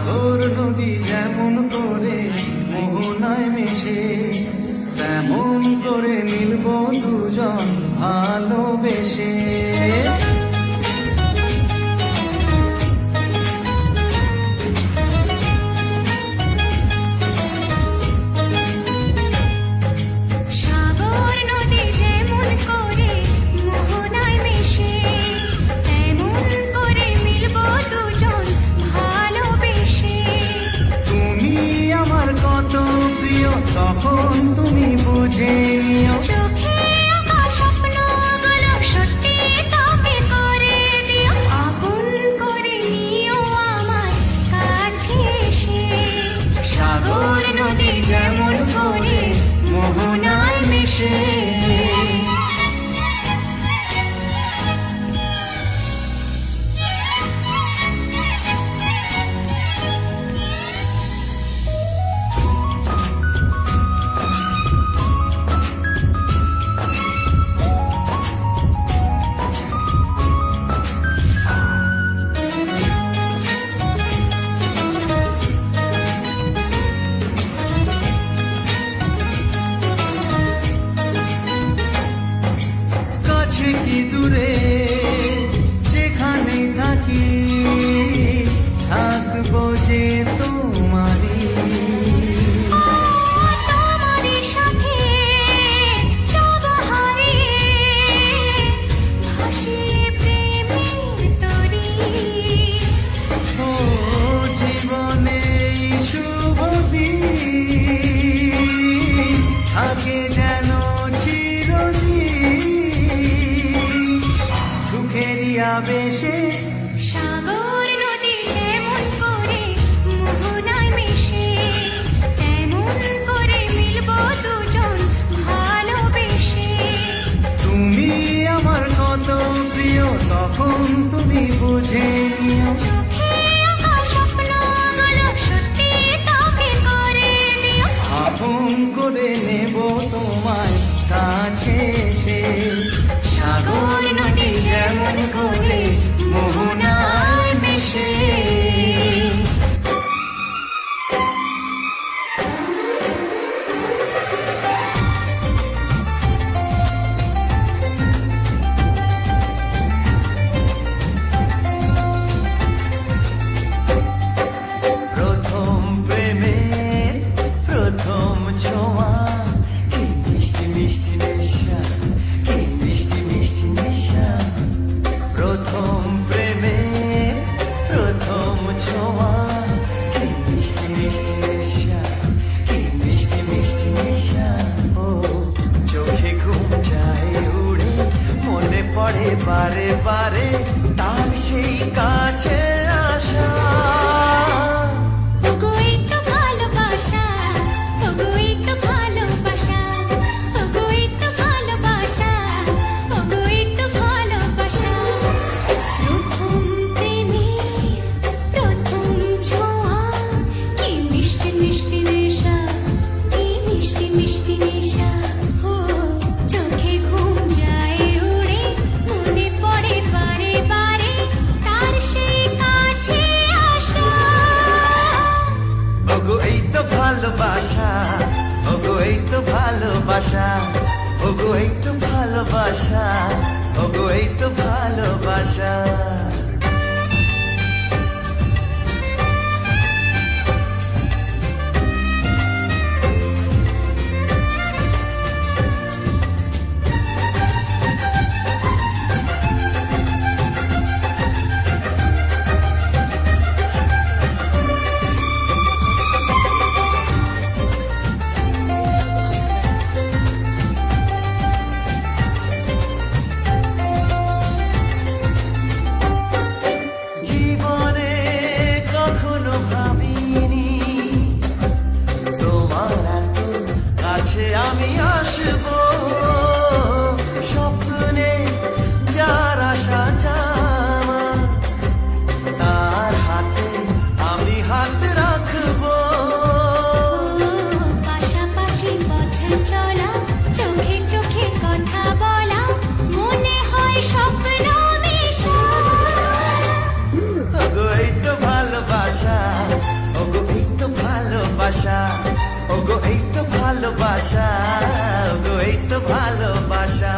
সাগর নদী যেমন করে মোহনায় মেশে, তেমন করে মিলব দুজন ভালোবেসে। তখন তুমি বুঝে নিও, চোখে আঁকা স্বপ্নগুলো সত্যি তবে করে দিও, আপন করে নিও আমার কাছে এসে। সাগর নদী যেমন করে মোহনায় মেশে। কি দূরে যেখানে থাকি, থাকবো যে তোমারি। তোমারই সাথে যাব হারিয়ে, ভাসিয়ে প্রেমের তরী। ও জীবনে শুভ দিন থাকে যেন বেশে। সাগর নদী যেমন করে মোহনায় মেশে, তেমন করে মিলব দুজন ভালোবেসে। তুমি আমার কত প্রিয় তখন তুমি বুঝে নিও, চোখে আঁকা স্বপ্নগুলো সত্যি তবে করে দিও, আপন করে নেব তোমায় কাছে এসে। সাগর নদী যেমন করে মোহনায় মেশে। প্রথম প্রেমের প্রথম ছোঁয়া, কি মিষ্টি মিষ্টি নেশা, কি মিষ্টি মিষ্টি নেশা। প্রথম প্রেমের প্রথম ছোঁয়া, কি মিষ্টি মিষ্টি নেশা, কি মিষ্টি মিষ্টি নেশা। ও চোখে ঘুম যায় উড়ে, মনে পড়ে বারে বারে তার সেই কাছে আসা। ওগো এই তো ভালোবাসা, ওগো এই তো ভালোবাসা, ওগো এই তো ভালোবাসা, ওগো এই তো ভালোবাসা। প্রথম প্রেমের প্রথম ছোঁয়া, কি মিষ্টি মিষ্টি নেশা, কি মিষ্টি মিষ্টি নেশা। ও চোখে ঘুম যায় উড়ে, মনে পড়ে বারে বারে তার সেই কাছে আসা। ওগো এই তো ভালোবাসা, ওগো এই তো ভালোবাসা, ওগো এই তো ভালোবাসা, ওগো এই তো ভালোবাসা। আমি আসব স্বপ্নে যার আশা জানা, তার হাতে আমি হাত রাখবো। পাশাপাশি পথে চলা, চোখে চোখে কথা বলা, মনে হয় স্বপ্ন মেশা। ওগো এই তো ভালোবাসা। ভালোবাসা ওগো এই তো ভালোবাসা